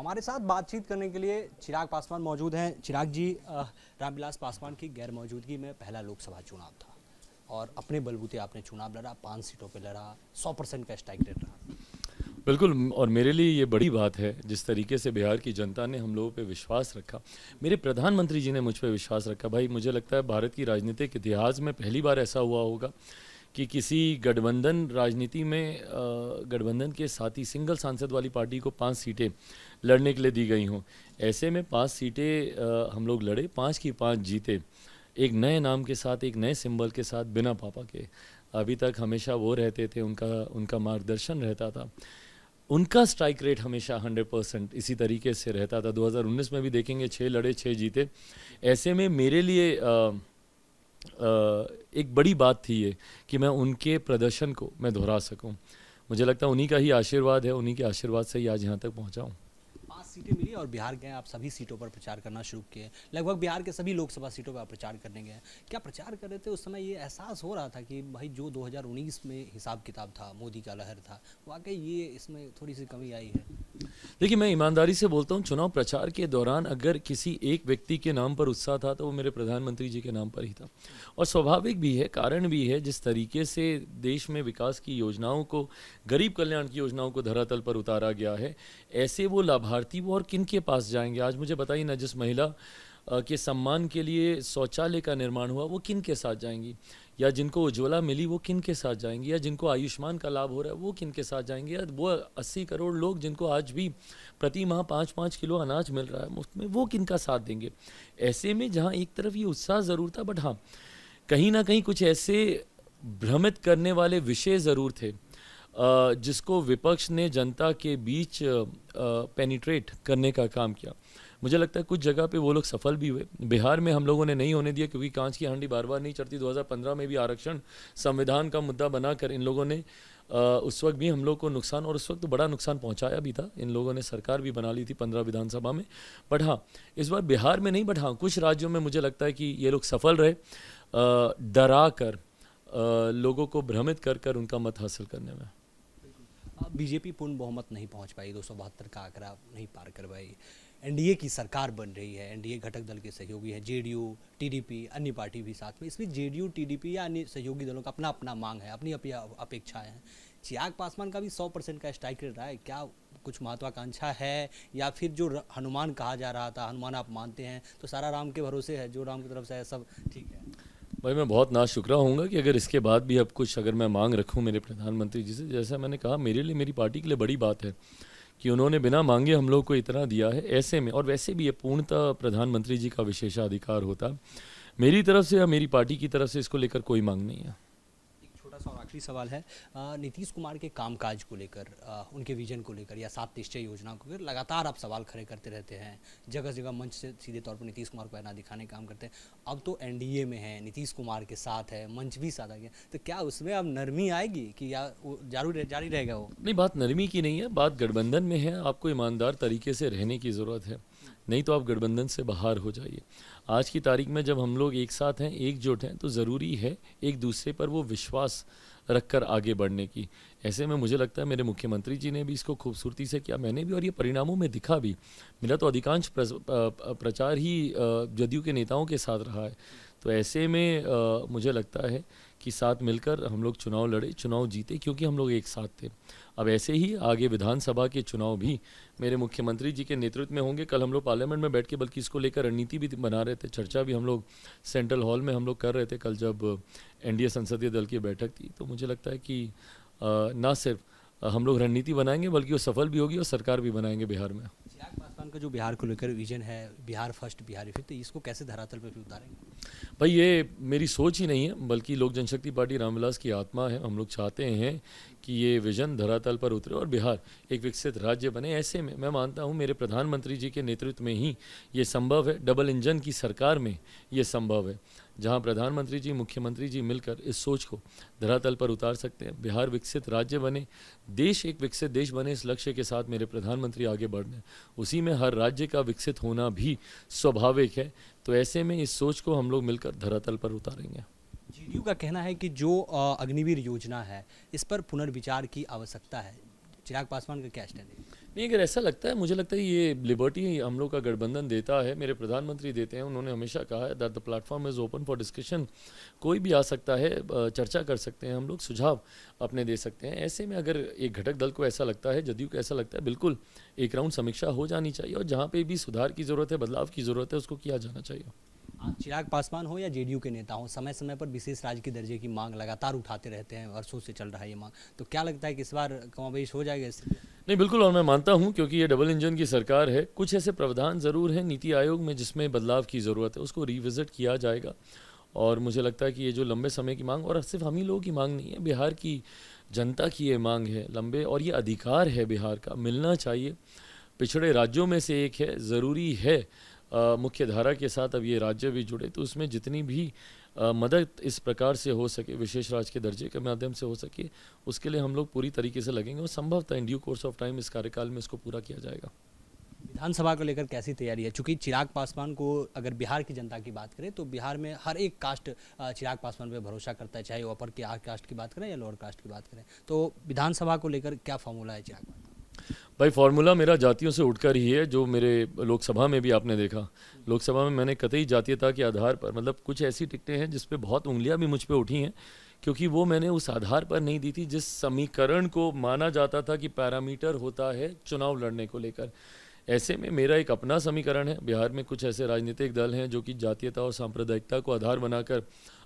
हमारे साथ बातचीत करने के लिए चिराग पासवान मौजूद हैं। चिराग जी, रामविलास पासवान की गैर मौजूदगी में पहला लोकसभा चुनाव था और अपने बलबूते आपने चुनाव लड़ा, 5 सीटों पे लड़ा, 100% का स्ट्राइक रेट रहा। बिल्कुल, और मेरे लिए ये बड़ी बात है जिस तरीके से बिहार की जनता ने हम लोगों पे विश्वास रखा, मेरे प्रधानमंत्री जी ने मुझ पे विश्वास रखा। भाई मुझे लगता है भारत की राजनीतिक इतिहास में पहली बार ऐसा हुआ होगा कि किसी गठबंधन राजनीति में गठबंधन के साथ ही सिंगल सांसद वाली पार्टी को 5 सीटें लड़ने के लिए दी गई हों। ऐसे में 5 सीटें हम लोग लड़े, 5 की 5 जीते, एक नए नाम के साथ, एक नए सिंबल के साथ, बिना पापा के। अभी तक हमेशा वो रहते थे, उनका मार्गदर्शन रहता था, उनका स्ट्राइक रेट हमेशा 100% इसी तरीके से रहता था। 2019 में भी देखेंगे 6 लड़े 6 जीते। ऐसे में मेरे लिए एक बड़ी बात थी ये कि मैं उनके प्रदर्शन को मैं दोहरा सकूं। मुझे लगता है उन्हीं का ही आशीर्वाद है, उन्हीं के आशीर्वाद से ही आज यहाँ तक पहुँचा हूँ। 5 सीटें मिली और बिहार गए, आप सभी सीटों पर प्रचार करना शुरू किए। लगभग बिहार के सभी लोकसभा सीटों पर आप प्रचार करने गए। क्या प्रचार कर रहे थे उस समय ये एहसास हो रहा था कि भाई जो 2019 में हिसाब किताब था, मोदी का लहर था, वाकई ये इसमें थोड़ी सी कमी आई है? देखिए, मैं ईमानदारी से बोलता हूँ, चुनाव प्रचार के दौरान अगर किसी एक व्यक्ति के नाम पर उत्साह था तो वो मेरे प्रधानमंत्री जी के नाम पर ही था। और स्वाभाविक भी है, कारण भी है, जिस तरीके से देश में विकास की योजनाओं को, गरीब कल्याण की योजनाओं को धरातल पर उतारा गया है, ऐसे वो लाभार्थी वो और किन के पास जाएंगे? आज मुझे बताइए ना, जिस महिला के सम्मान के लिए शौचालय का निर्माण हुआ वो किन के साथ जाएंगी, या जिनको उज्ज्वला मिली वो किन के साथ जाएंगी, या जिनको आयुष्मान का लाभ हो रहा है वो किन के साथ जाएंगे, या वो 80 करोड़ लोग जिनको आज भी प्रति माह 5-5 किलो अनाज मिल रहा है मुफ्त में, वो किन का साथ देंगे? ऐसे में जहाँ एक तरफ ये उत्साह ज़रूर था, बट हाँ, कहीं ना कहीं कुछ ऐसे भ्रमित करने वाले विषय ज़रूर थे जिसको विपक्ष ने जनता के बीच पेनिट्रेट करने का काम किया। मुझे लगता है कुछ जगह पे वो लोग सफल भी हुए। बिहार में हम लोगों ने नहीं होने दिया, क्योंकि कांच की हांडी बार बार नहीं चढ़ती। 2015 में भी आरक्षण संविधान का मुद्दा बनाकर इन लोगों ने उस वक्त भी हम लोग को नुकसान, और उस वक्त तो बड़ा नुकसान पहुंचाया भी था। इन लोगों ने सरकार भी बना ली थी 15 विधानसभा में। बट हाँ, इस बार बिहार में नहीं, बट हाँ कुछ राज्यों में मुझे लगता है कि ये लोग सफल रहे, डरा कर, लोगों को भ्रमित कर कर उनका मत हासिल करने में। बीजेपी पूर्ण बहुमत नहीं पहुंच पाई, 272 का आंकड़ा नहीं पार कर पाई। एनडीए की सरकार बन रही है, एनडीए घटक दल के सहयोगी है, जेडीयू, टीडीपी, अन्य पार्टी भी साथ में। इसमें जेडीयू, टीडीपी या अन्य सहयोगी दलों का अपना अपना मांग है, अपनी अपनी अपेक्षाएं हैं। चिराग पासवान का भी 100% का स्ट्राइक रेट रहा है। क्या कुछ महत्वाकांक्षा है, या फिर जो हनुमान कहा जा रहा था, हनुमान आप मानते हैं तो सारा राम के भरोसे है, जो राम की तरफ से है सब ठीक है? भाई मैं बहुत नाशुक्रा होऊंगा कि अगर इसके बाद भी अब कुछ अगर मैं मांग रखूं मेरे प्रधानमंत्री जी से। जैसा मैंने कहा, मेरे लिए, मेरी पार्टी के लिए बड़ी बात है कि उन्होंने बिना मांगे हम लोग को इतना दिया है। ऐसे में, और वैसे भी ये पूर्णतः प्रधानमंत्री जी का विशेषाधिकार होता, मेरी तरफ से या मेरी पार्टी की तरफ से इसको लेकर कोई मांग नहीं है। छोटा सा और आखिरी सवाल है, नीतीश कुमार के कामकाज को लेकर, उनके विजन को लेकर, या 7 निश्चय योजना को लेकर लगातार आप सवाल खड़े करते रहते हैं। जगह जगह मंच से सीधे तौर पर नीतीश कुमार को पहना दिखाने का काम करते हैं। अब तो एनडीए में है, नीतीश कुमार के साथ है, मंच भी साथ आ गया, तो क्या उसमें अब नरमी आएगी कि या जारी रहेगा वो? नहीं, बात नरमी की नहीं है, बात गठबंधन में है। आपको ईमानदार तरीके से रहने की ज़रूरत है, नहीं तो आप गठबंधन से बाहर हो जाइए। आज की तारीख में जब हम लोग एक साथ हैं, एकजुट हैं, तो ज़रूरी है एक दूसरे पर वो विश्वास रखकर आगे बढ़ने की। ऐसे में मुझे लगता है मेरे मुख्यमंत्री जी ने भी इसको खूबसूरती से किया, मैंने भी, और ये परिणामों में दिखा भी। मेरा तो अधिकांश प्रचार ही जदयू के नेताओं के साथ रहा है। तो ऐसे में मुझे लगता है कि साथ मिलकर हम लोग चुनाव लड़े, चुनाव जीते, क्योंकि हम लोग एक साथ थे। अब ऐसे ही आगे विधानसभा के चुनाव भी मेरे मुख्यमंत्री जी के नेतृत्व में होंगे। कल हम लोग पार्लियामेंट में बैठ के बल्कि इसको लेकर रणनीति भी बना रहे थे, चर्चा भी हम लोग सेंट्रल हॉल में हम लोग कर रहे थे कल, जब एनडीए संसदीय दल की बैठक थी। तो मुझे लगता है कि ना सिर्फ हम लोग रणनीति बनाएंगे, बल्कि वो सफल भी होगी और सरकार भी बनाएंगे बिहार में। चिराग पासवान का जो बिहार को लेकर विजन है, बिहार फर्स्ट बिहारी फिर, तो इसको कैसे धरातल पर भी उतारेंगे? भाई ये मेरी सोच ही नहीं है, बल्कि लोक जनशक्ति पार्टी रामविलास की आत्मा है। हम लोग चाहते हैं कि ये विजन धरातल पर उतरे और बिहार एक विकसित राज्य बने। ऐसे में मैं मानता हूँ मेरे प्रधानमंत्री जी के नेतृत्व में ही ये संभव है। डबल इंजन की सरकार में ये संभव है, जहाँ प्रधानमंत्री जी, मुख्यमंत्री जी मिलकर इस सोच को धरातल पर उतार सकते हैं। बिहार विकसित राज्य बने, देश एक विकसित देश बने, इस लक्ष्य के साथ मेरे प्रधानमंत्री आगे बढ़ रहे हैं। उसी में हर राज्य का विकसित होना भी स्वाभाविक है। तो ऐसे में इस सोच को हम लोग मिलकर धरातल पर उतारेंगे। जेडीयू का कहना है कि जो अग्निवीर योजना है, इस पर पुनर्विचार की आवश्यकता है। चिराग पासवान का क्या स्टैंड है? नहीं, अगर ऐसा लगता है, मुझे लगता है ये लिबर्टी हम लोग का गठबंधन देता है, मेरे प्रधानमंत्री देते हैं। उन्होंने हमेशा कहा है that the platform is open for discussion. कोई भी आ सकता है, चर्चा कर सकते हैं, हम लोग सुझाव अपने दे सकते हैं। ऐसे में अगर एक घटक दल को ऐसा लगता है, जदयू को ऐसा लगता है, बिल्कुल एक राउंड समीक्षा हो जानी चाहिए और जहाँ पे भी सुधार की ज़रूरत है, बदलाव की ज़रूरत है, उसको किया जाना चाहिए। आप चिराग पासवान हो या जेडीयू के नेता हो, समय समय पर विशेष राज्य के दर्जे की मांग लगातार उठाते रहते हैं, वर्षों से चल रहा है ये मांग, तो क्या लगता है कि इस बार कमोबेश हो जाएगा इससे? नहीं, बिल्कुल, और मैं मानता हूं क्योंकि ये डबल इंजन की सरकार है, कुछ ऐसे प्रावधान ज़रूर हैं नीति आयोग में जिसमें बदलाव की ज़रूरत है, उसको रिविज़िट किया जाएगा। और मुझे लगता है कि ये जो लंबे समय की मांग, और सिर्फ हम ही लोगों की मांग नहीं है, बिहार की जनता की ये मांग है लंबे, और ये अधिकार है बिहार का, मिलना चाहिए। पिछड़े राज्यों में से एक है, ज़रूरी है मुख्य धारा के साथ अब ये राज्य भी जुड़े, तो उसमें जितनी भी मदद इस प्रकार से हो सके, विशेष राज्य के दर्जे के माध्यम से हो सके, उसके लिए हम लोग पूरी तरीके से लगेंगे और संभवतः in due course of time इस कार्यकाल में इसको पूरा किया जाएगा। विधानसभा को लेकर कैसी तैयारी है? चूंकि चिराग पासवान को अगर बिहार की जनता की बात करें तो बिहार में हर एक कास्ट चिराग पासवान पे भरोसा करता है, चाहे वो अपर की कास्ट की बात करें या लोअर कास्ट की बात करें। तो विधानसभा को लेकर क्या फॉर्मूला है चिराग पासवान? भाई, फार्मूला मेरा जातियों से उठकर ही है, जो मेरे लोकसभा में भी आपने देखा। लोकसभा में मैंने कतई जातीयता के आधार पर, मतलब कुछ ऐसी टिकटें हैं जिस पे बहुत उंगलियां भी मुझ पे उठी हैं, क्योंकि वो मैंने उस आधार पर नहीं दी थी जिस समीकरण को माना जाता था कि पैरामीटर होता है चुनाव लड़ने को लेकर। ऐसे में मेरा एक अपना समीकरण है। बिहार में कुछ ऐसे राजनीतिक दल हैं जो कि जातीयता और सांप्रदायिकता को आधार बनाकर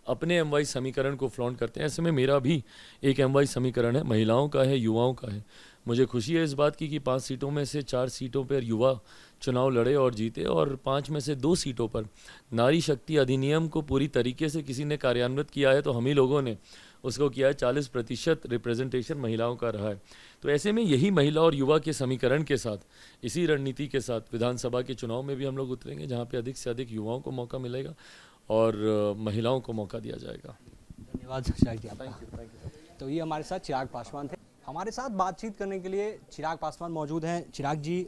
अपने एमवाई समीकरण को फ्लॉन्ट करते हैं। ऐसे में मेरा भी एक एमवाई समीकरण है, महिलाओं का है, युवाओं का है। मुझे खुशी है इस बात की कि 5 सीटों में से 4 सीटों पर युवा चुनाव लड़े और जीते, और 5 में से 2 सीटों पर नारी शक्ति अधिनियम को पूरी तरीके से किसी ने कार्यान्वित किया है, तो हम ही लोगों ने उसको किया है। 40% रिप्रेजेंटेशन महिलाओं का रहा है। तो ऐसे में यही महिला और युवा के समीकरण के साथ, इसी रणनीति के साथ विधानसभा के चुनाव में भी हम लोग उतरेंगे, जहाँ पे अधिक से अधिक युवाओं को मौका मिलेगा और महिलाओं को मौका दिया जाएगा। धन्यवाद चिराग जी आपका। तो ये हमारे साथ चिराग पासवान थे। हमारे साथ बातचीत करने के लिए चिराग पासवान मौजूद हैं। चिराग जी,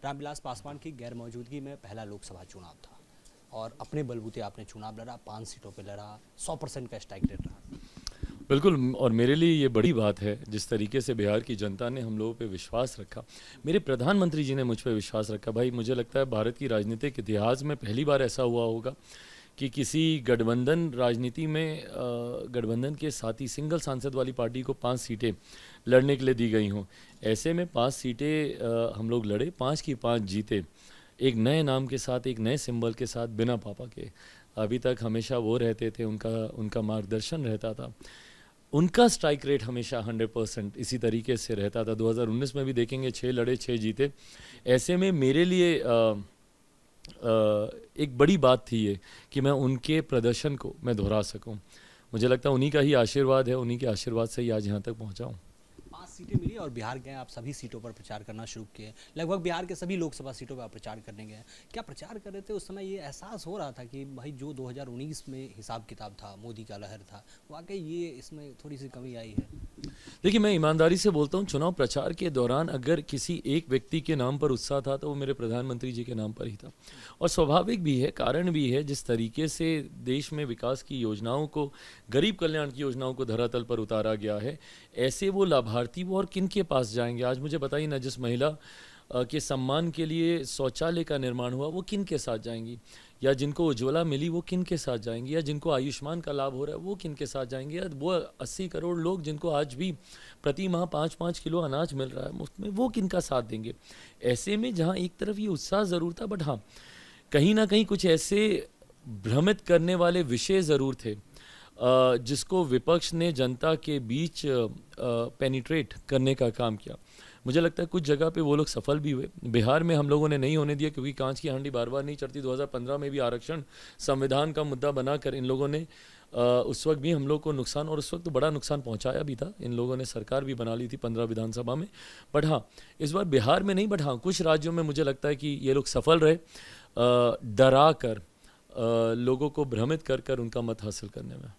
रामविलास पासवान की गैर मौजूदगी में पहला लोकसभा चुनाव था और अपने बलबूते आपने चुनाव लड़ा, 5 सीटों पे लड़ा, 100% का स्ट्राइक रेट रहा। बिल्कुल, और मेरे लिए ये बड़ी बात है जिस तरीके से बिहार की जनता ने हम लोगों पे विश्वास रखा, मेरे प्रधानमंत्री जी ने मुझ पे विश्वास रखा। भाई, मुझे लगता है भारत की राजनीतिक इतिहास में पहली बार ऐसा हुआ होगा कि किसी गठबंधन राजनीति में गठबंधन के साथ ही सिंगल सांसद वाली पार्टी को 5 सीटें लड़ने के लिए दी गई हों। ऐसे में 5 सीटें हम लोग लड़े, 5 की 5 जीते, एक नए नाम के साथ, एक नए सिंबल के साथ, बिना पापा के। अभी तक हमेशा वो रहते थे, उनका मार्गदर्शन रहता था, उनका स्ट्राइक रेट हमेशा 100% इसी तरीके से रहता था। 2019 में भी देखेंगे, 6 लड़े 6 जीते। ऐसे में मेरे लिए एक बड़ी बात थी ये कि मैं उनके प्रदर्शन को मैं दोहरा सकूं। मुझे लगता है उन्हीं का ही आशीर्वाद है, उन्हीं के आशीर्वाद से ही आज यहाँ तक पहुँचा हूँ। 5 सीटें मिली और बिहार गए, आप सभी सीटों पर प्रचार करना शुरू किए। लगभग बिहार के सभी लोकसभा सीटों पर आप प्रचार करने गए। क्या प्रचार कर रहे थे उस समय ये एहसास हो रहा था कि भाई जो 2019 में हिसाब किताब था, मोदी का लहर था, वाकई ये इसमें थोड़ी सी कमी आई है? देखिए, मैं ईमानदारी से बोलता हूँ, चुनाव प्रचार के दौरान अगर किसी एक व्यक्ति के नाम पर उत्साह था तो वो मेरे प्रधानमंत्री जी के नाम पर ही था। और स्वाभाविक भी है, कारण भी है, जिस तरीके से देश में विकास की योजनाओं को, गरीब कल्याण की योजनाओं को धरातल पर उतारा गया है, ऐसे वो लाभार्थी वो और किन के पास जाएंगे? आज मुझे बताइए ना, जिस महिला के सम्मान के लिए शौचालय का निर्माण हुआ, वो किन के साथ जाएंगी? या जिनको उज्ज्वला मिली, वो किन के साथ जाएंगी? या जिनको आयुष्मान का लाभ हो रहा है, वो किन के साथ जाएंगे? या वो 80 करोड़ लोग जिनको आज भी प्रति माह 5-5 किलो अनाज मिल रहा है मुफ्त में, वो किन का साथ देंगे? ऐसे में जहाँ एक तरफ ये उत्साह ज़रूर था, बट हाँ, कहीं ना कहीं कुछ ऐसे भ्रमित करने वाले विषय ज़रूर थे जिसको विपक्ष ने जनता के बीच पेनिट्रेट करने का काम किया। मुझे लगता है कुछ जगह पे वो लोग सफल भी हुए। बिहार में हम लोगों ने नहीं होने दिया, क्योंकि कांच की हांडी बार बार नहीं चढ़ती। 2015 में भी आरक्षण संविधान का मुद्दा बनाकर इन लोगों ने उस वक्त भी हम लोग को नुकसान, और उस वक्त तो बड़ा नुकसान पहुंचाया भी था। इन लोगों ने सरकार भी बना ली थी 15 विधानसभा में। बट हाँ, इस बार बिहार में नहीं, बट हाँ कुछ राज्यों में मुझे लगता है कि ये लोग सफल रहे, डरा कर, लोगों को भ्रमित कर कर उनका मत हासिल करने में।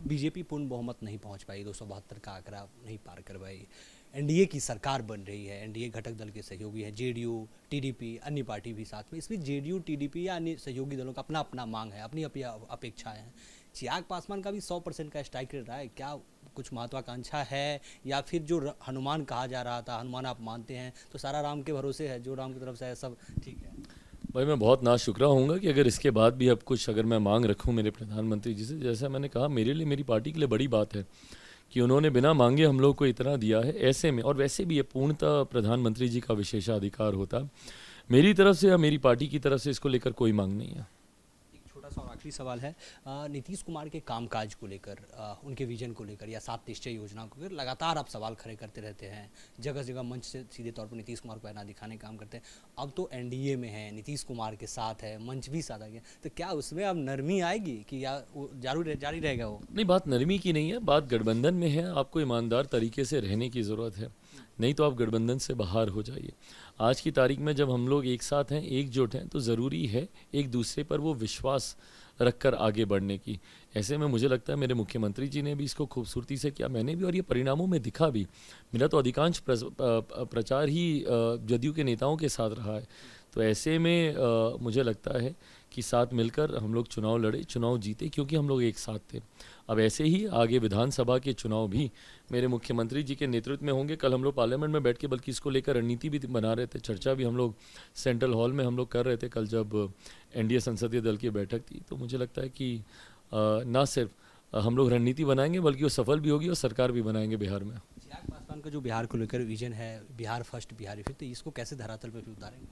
बीजेपी पूर्ण बहुमत नहीं पहुंच पाई, 272 का आंकड़ा नहीं पार कर पाई। एनडीए की सरकार बन रही है, एनडीए घटक दल के सहयोगी है, जेडीयू, टीडीपी, अन्य पार्टी भी साथ में। इसमें जेडीयू, टीडीपी या अन्य सहयोगी दलों का अपना अपना मांग है, अपनी अपेक्षाएं हैं। चिराग पासवान का भी 100% का स्ट्राइक रेट रहा है। क्या कुछ महत्वाकांक्षा है, या फिर जो हनुमान कहा जा रहा था, हनुमान आप मानते हैं तो सारा राम के भरोसे है, जो राम की तरफ से है सब ठीक है? भाई मैं बहुत नाशुक्रा होऊंगा कि अगर इसके बाद भी अब कुछ अगर मैं मांग रखूं मेरे प्रधानमंत्री जी से, जैसा मैंने कहा मेरे लिए, मेरी पार्टी के लिए बड़ी बात है कि उन्होंने बिना मांगे हम लोग को इतना दिया है। ऐसे में, और वैसे भी ये पूर्णतः प्रधानमंत्री जी का विशेषाधिकार होता, मेरी तरफ से या मेरी पार्टी की तरफ से इसको लेकर कोई मांग नहीं है। एक छोटा सा और आखिरी सवाल है, नीतीश कुमार के कामकाज को लेकर, उनके विजन को लेकर या 7 निश्चय योजना को लेकर लगातार आप सवाल खड़े करते रहते हैं, जगह जगह मंच से सीधे तौर पर नीतीश कुमार को पहना दिखाने का काम करते हैं। अब तो एनडीए में है, नीतीश कुमार के साथ है, मंच भी साथ आ गया, तो क्या उसमें अब नरमी आएगी कि या वो जारी रहेगा वो? नहीं, बात नरमी की नहीं है, बात गठबंधन में है। आपको ईमानदार तरीके से रहने की ज़रूरत है, नहीं तो आप गठबंधन से बाहर हो जाइए। आज की तारीख में जब हम लोग एक साथ हैं, एकजुट हैं, तो ज़रूरी है एक दूसरे पर वो विश्वास रखकर आगे बढ़ने की। ऐसे में मुझे लगता है मेरे मुख्यमंत्री जी ने भी इसको खूबसूरती से किया, मैंने भी, और ये परिणामों में दिखा भी। मेरा तो अधिकांश प्रचार ही जदयू के नेताओं के साथ रहा है। तो ऐसे में मुझे लगता है कि साथ मिलकर हम लोग चुनाव लड़े, चुनाव जीते, क्योंकि हम लोग एक साथ थे। अब ऐसे ही आगे विधानसभा के चुनाव भी मेरे मुख्यमंत्री जी के नेतृत्व में होंगे। कल हम लोग पार्लियामेंट में बैठ के बल्कि इसको लेकर रणनीति भी बना रहे थे, चर्चा भी हम लोग सेंट्रल हॉल में हम लोग कर रहे थे कल जब एनडीए संसदीय दल की बैठक थी। तो मुझे लगता है कि ना सिर्फ हम लोग रणनीति बनाएंगे बल्कि वो सफल भी होगी और सरकार भी बनाएंगे बिहार में। चिराग पासवान का जो बिहार को लेकर विजन है, बिहार फर्स्ट बिहारी फिर, तो इसको कैसे धरातल पर भी उतारेंगे?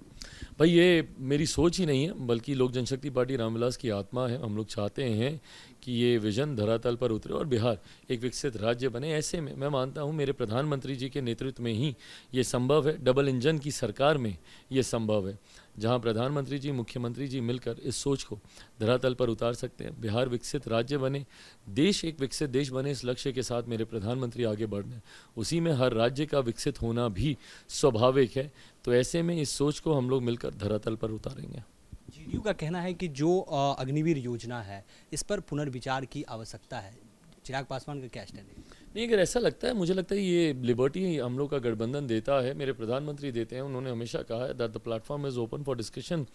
भाई ये मेरी सोच ही नहीं है, बल्कि लोक जनशक्ति पार्टी रामविलास की आत्मा है। हम लोग चाहते हैं कि ये विजन धरातल पर उतरे और बिहार एक विकसित राज्य बने। ऐसे में मैं मानता हूँ मेरे प्रधानमंत्री जी के नेतृत्व में ही ये संभव है। डबल इंजन की सरकार में ये संभव है, जहाँ प्रधानमंत्री जी, मुख्यमंत्री जी मिलकर इस सोच को धरातल पर उतार सकते हैं। बिहार विकसित राज्य बने, देश एक विकसित देश बने, इस लक्ष्य के साथ मेरे प्रधानमंत्री आगे बढ़ रहे हैं। उसी में हर राज्य का विकसित होना भी स्वाभाविक है। तो ऐसे में इस सोच को हम लोग मिलकर धरातल पर उतारेंगे। जेडीयू का कहना है कि जो अग्निवीर योजना है, इस पर पुनर्विचार की आवश्यकता है। चिराग पासवान का क्या स्टैंड है? नहीं, अगर ऐसा लगता है, मुझे लगता है ये लिबर्टी हम लोग का गठबंधन देता है, मेरे प्रधानमंत्री देते हैं। उन्होंने हमेशा कहा है that the platform is open for discussion.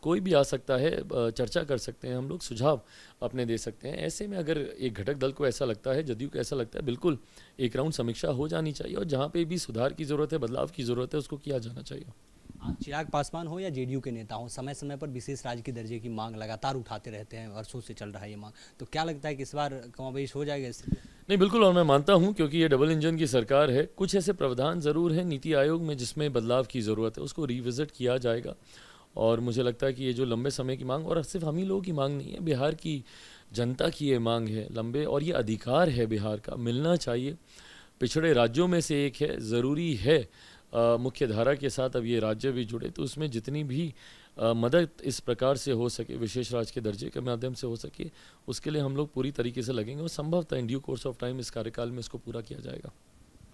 कोई भी आ सकता है, चर्चा कर सकते हैं, हम लोग सुझाव अपने दे सकते हैं। ऐसे में अगर एक घटक दल को ऐसा लगता है, जदयू को ऐसा लगता है, बिल्कुल एक राउंड समीक्षा हो जानी चाहिए, और जहाँ पे भी सुधार की ज़रूरत है, बदलाव की ज़रूरत है, उसको किया जाना चाहिए। चिराग पासवान हो या जेडीयू के नेता हो, समय समय पर विशेष राज्य के दर्जे की मांग लगातार उठाते रहते हैं, वर्षों से चल रहा है ये मांग, तो क्या लगता है कि इस बार कमोबेश हो जाएगा इससे? नहीं, बिल्कुल, और मैं मानता हूं क्योंकि ये डबल इंजन की सरकार है, कुछ ऐसे प्रावधान ज़रूर हैं नीति आयोग में जिसमें बदलाव की ज़रूरत है, उसको रिविज़िट किया जाएगा। और मुझे लगता है कि ये जो लंबे समय की मांग, और सिर्फ हम ही लोगों की मांग नहीं है, बिहार की जनता की ये मांग है लंबे, और ये अधिकार है बिहार का, मिलना चाहिए। पिछड़े राज्यों में से एक है, ज़रूरी है मुख्य धारा के साथ अब ये राज्य भी जुड़े, तो उसमें जितनी भी मदद इस प्रकार से हो सके, विशेष राज्य के दर्जे के माध्यम से हो सके, उसके लिए हम लोग पूरी तरीके से लगेंगे, और संभवतः in due course of time इस कार्यकाल में इसको पूरा किया जाएगा।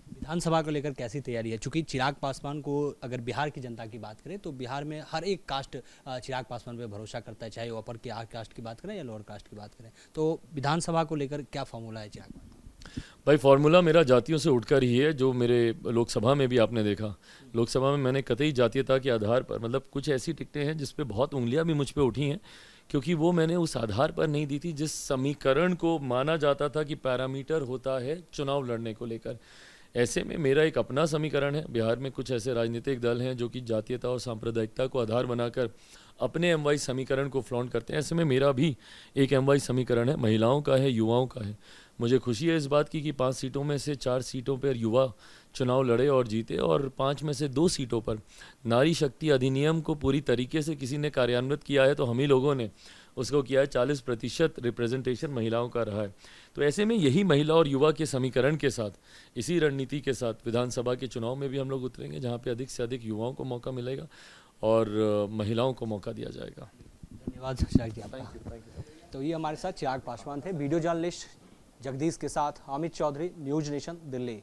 विधानसभा को लेकर कैसी तैयारी है? चूंकि चिराग पासवान को, अगर बिहार की जनता की बात करें तो बिहार में हर एक कास्ट चिराग पासवान पे भरोसा करता है, चाहे वो अपर कास्ट की बात करें या लोअर कास्ट की बात करें। तो विधानसभा को लेकर क्या फॉर्मूला है चिराग पासवान? भाई फॉर्मूला मेरा जातियों से उठकर ही है, जो मेरे लोकसभा में भी आपने देखा। लोकसभा में मैंने कतई जातीयता के आधार पर, मतलब कुछ ऐसी टिकटें हैं जिस पे बहुत उंगलियां भी मुझ पे उठी हैं, क्योंकि वो मैंने उस आधार पर नहीं दी थी जिस समीकरण को माना जाता था कि पैरामीटर होता है चुनाव लड़ने को लेकर। ऐसे में मेरा एक अपना समीकरण है। बिहार में कुछ ऐसे राजनीतिक दल हैं जो कि जातीयता और सांप्रदायिकता को आधार बनाकर अपने एमवाई समीकरण को फ्लॉन्ट करते हैं। ऐसे में मेरा भी एक एमवाई समीकरण है, महिलाओं का है, युवाओं का है। मुझे खुशी है इस बात की कि 5 सीटों में से 4 सीटों पर युवा चुनाव लड़े और जीते, और 5 में से 2 सीटों पर नारी शक्ति अधिनियम को पूरी तरीके से किसी ने कार्यान्वित किया है, तो हम ही लोगों ने उसको किया है। 40% रिप्रेजेंटेशन महिलाओं का रहा है। तो ऐसे में यही महिला और युवा के समीकरण के साथ, इसी रणनीति के साथ विधानसभा के चुनाव में भी हम लोग उतरेंगे, जहाँ पे अधिक से अधिक युवाओं को मौका मिलेगा और महिलाओं को मौका दिया जाएगा। धन्यवाद चिराग जी आपका। तो ये हमारे साथ चिराग पासवान थे, वीडियो जर्नलिस्ट जगदीश के साथ अमित चौधरी, न्यूज़ नेशन, दिल्ली।